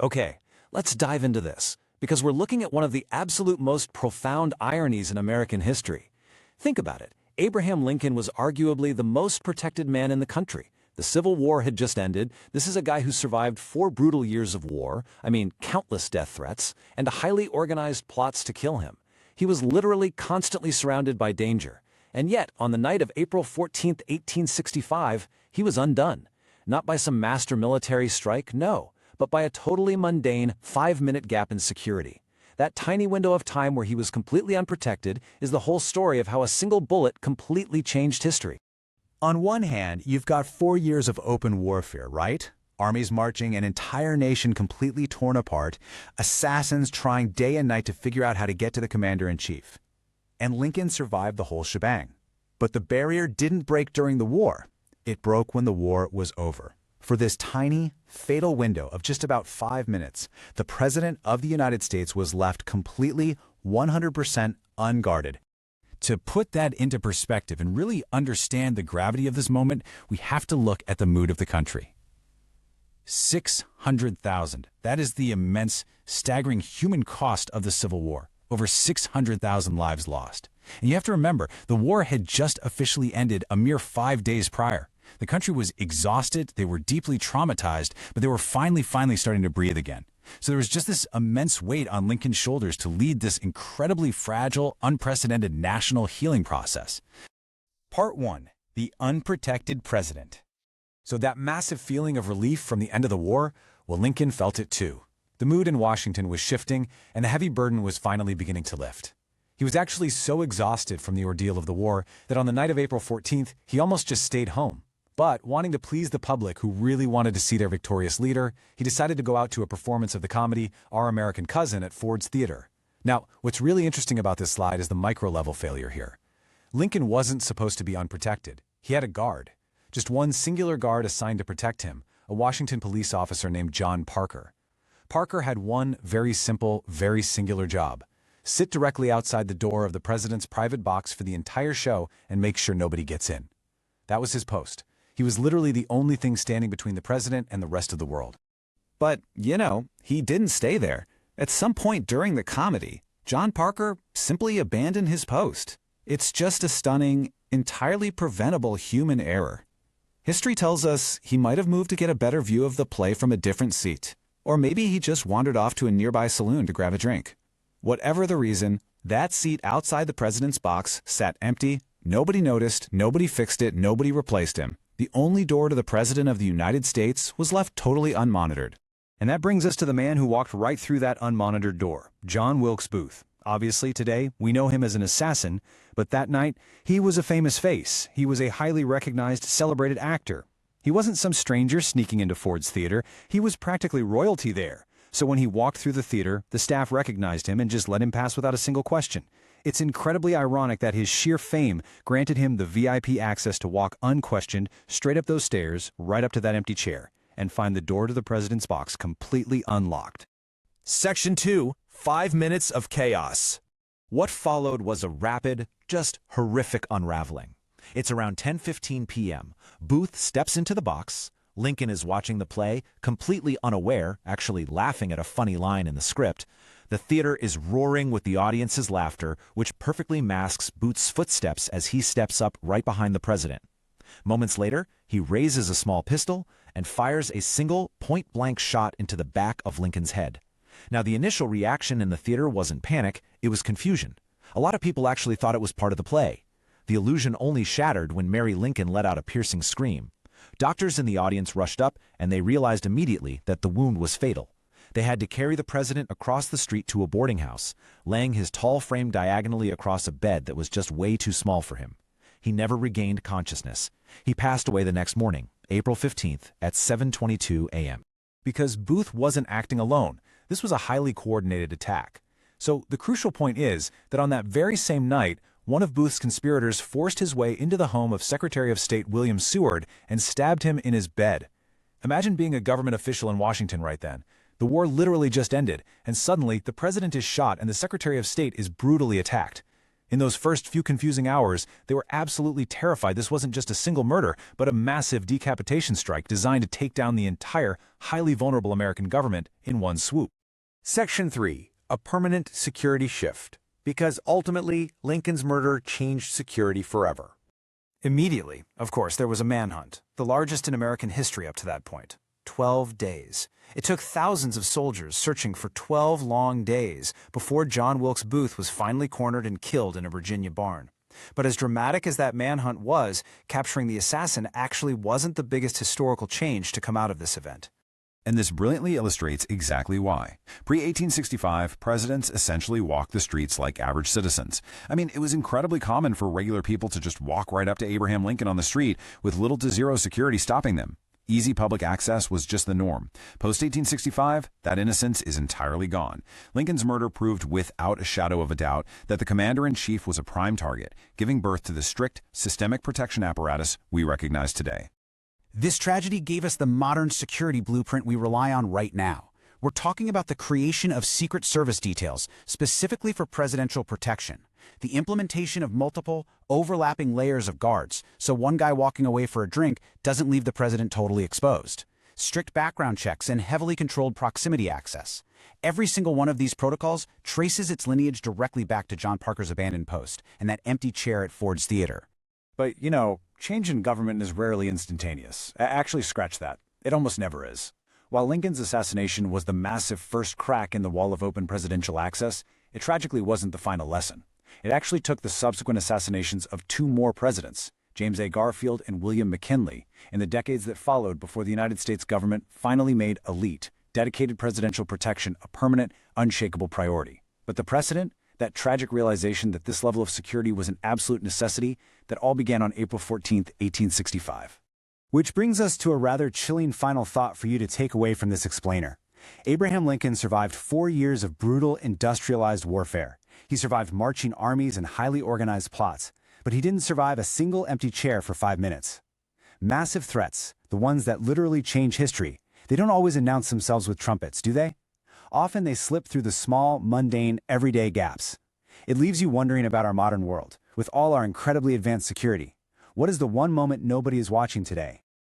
Okay, let's dive into this, because we're looking at one of the absolute most profound ironies in American history. Think about it. Abraham Lincoln was arguably the most protected man in the country. The Civil War had just ended. This is a guy who survived 4 brutal years of war, countless death threats, and highly organized plots to kill him. He was literally constantly surrounded by danger. And yet, on the night of April 14, 1865, he was undone. Not by some master military strike, no, but by a totally mundane 5-minute gap in security. That tiny window of time where he was completely unprotected is the whole story of how a single bullet completely changed history. On one hand, you've got 4 years of open warfare, right? Armies marching, an entire nation completely torn apart, assassins trying day and night to figure out how to get to the commander-in-chief. And Lincoln survived the whole shebang. But the barrier didn't break during the war. It broke when the war was over. For this tiny, fatal window of just about 5 minutes, the President of the United States was left completely 100% unguarded. To put that into perspective and really understand the gravity of this moment, we have to look at the mood of the country. 600,000. That is the immense, staggering human cost of the Civil War. Over 600,000 lives lost. And you have to remember, the war had just officially ended a mere 5 days prior. The country was exhausted, they were deeply traumatized, but they were finally starting to breathe again. So there was just this immense weight on Lincoln's shoulders to lead this incredibly fragile, unprecedented national healing process. Part 1. The Unprotected President. So that massive feeling of relief from the end of the war, well, Lincoln felt it too. The mood in Washington was shifting, and the heavy burden was finally beginning to lift. He was actually so exhausted from the ordeal of the war that on the night of April 14th, he almost just stayed home. But wanting to please the public who really wanted to see their victorious leader, he decided to go out to a performance of the comedy Our American Cousin at Ford's Theater. Now, what's really interesting about this slide is the micro-level failure here. Lincoln wasn't supposed to be unprotected. He had a guard. Just one singular guard assigned to protect him, a Washington police officer named John Parker. Parker had one very simple, very singular job: sit directly outside the door of the president's private box for the entire show and make sure nobody gets in. That was his post. He was literally the only thing standing between the president and the rest of the world. But, he didn't stay there. At some point during the comedy, John Parker simply abandoned his post. It's just a stunning, entirely preventable human error. History tells us he might have moved to get a better view of the play from a different seat. Or maybe he just wandered off to a nearby saloon to grab a drink. Whatever the reason, that seat outside the president's box sat empty. Nobody noticed, nobody fixed it, nobody replaced him. The only door to the President of the United States was left totally unmonitored. And that brings us to the man who walked right through that unmonitored door, John Wilkes Booth. Obviously, today, we know him as an assassin, but that night, he was a famous face. He was a highly recognized, celebrated actor. He wasn't some stranger sneaking into Ford's Theater. He was practically royalty there. So when he walked through the theater, the staff recognized him and just let him pass without a single question. It's incredibly ironic that his sheer fame granted him the VIP access to walk unquestioned straight up those stairs, right up to that empty chair, and find the door to the president's box completely unlocked. Section 2. 5 minutes of chaos. What followed was a rapid, just horrific unraveling. It's around 10:15 p.m. Booth steps into the box. Lincoln is watching the play, completely unaware, actually laughing at a funny line in the script. The theater is roaring with the audience's laughter, which perfectly masks Booth's footsteps as he steps up right behind the president. Moments later, he raises a small pistol and fires a single point-blank shot into the back of Lincoln's head. Now, the initial reaction in the theater wasn't panic, it was confusion. A lot of people actually thought it was part of the play. The illusion only shattered when Mary Lincoln let out a piercing scream. Doctors in the audience rushed up, and they realized immediately that the wound was fatal. They had to carry the president across the street to a boarding house, laying his tall frame diagonally across a bed that was just way too small for him. He never regained consciousness. He passed away the next morning, April 15th, at 7:22 a.m. Because Booth wasn't acting alone. This was a highly coordinated attack. So the crucial point is that on that very same night, one of Booth's conspirators forced his way into the home of Secretary of State William Seward and stabbed him in his bed. Imagine being a government official in Washington right then. The war literally just ended, and suddenly the president is shot and the Secretary of State is brutally attacked. In those first few confusing hours, they were absolutely terrified this wasn't just a single murder, but a massive decapitation strike designed to take down the entire, highly vulnerable American government in one swoop. Section 3. A permanent security shift. Because ultimately, Lincoln's murder changed security forever. Immediately, of course, there was a manhunt, the largest in American history up to that point. 12 days. It took thousands of soldiers searching for 12 long days before John Wilkes Booth was finally cornered and killed in a Virginia barn. But as dramatic as that manhunt was, capturing the assassin actually wasn't the biggest historical change to come out of this event. And this brilliantly illustrates exactly why. Pre-1865, presidents essentially walked the streets like average citizens. I mean, it was incredibly common for regular people to just walk right up to Abraham Lincoln on the street with little to zero security stopping them. Easy public access was just the norm. Post-1865, that innocence is entirely gone. Lincoln's murder proved without a shadow of a doubt that the commander-in-chief was a prime target, giving birth to the strict, systemic protection apparatus we recognize today. This tragedy gave us the modern security blueprint we rely on right now. We're talking about the creation of Secret Service details, specifically for presidential protection. The implementation of multiple, overlapping layers of guards, so one guy walking away for a drink doesn't leave the president totally exposed. Strict background checks and heavily controlled proximity access. Every single one of these protocols traces its lineage directly back to John Parker's abandoned post and that empty chair at Ford's Theater. But, change in government is rarely instantaneous. Actually, scratch that. It almost never is. While Lincoln's assassination was the massive first crack in the wall of open presidential access, it tragically wasn't the final lesson. It actually took the subsequent assassinations of two more presidents, James A. Garfield and William McKinley, in the decades that followed before the United States government finally made elite, dedicated presidential protection a permanent, unshakable priority. But the precedent, that tragic realization that this level of security was an absolute necessity, that all began on April 14, 1865. Which brings us to a rather chilling final thought for you to take away from this explainer. Abraham Lincoln survived 4 years of brutal, industrialized warfare. He survived marching armies and highly organized plots, but he didn't survive a single empty chair for 5 minutes. Massive threats, the ones that literally change history, they don't always announce themselves with trumpets, do they? Often they slip through the small, mundane, everyday gaps. It leaves you wondering about our modern world, with all our incredibly advanced security. What is the one moment nobody is watching today?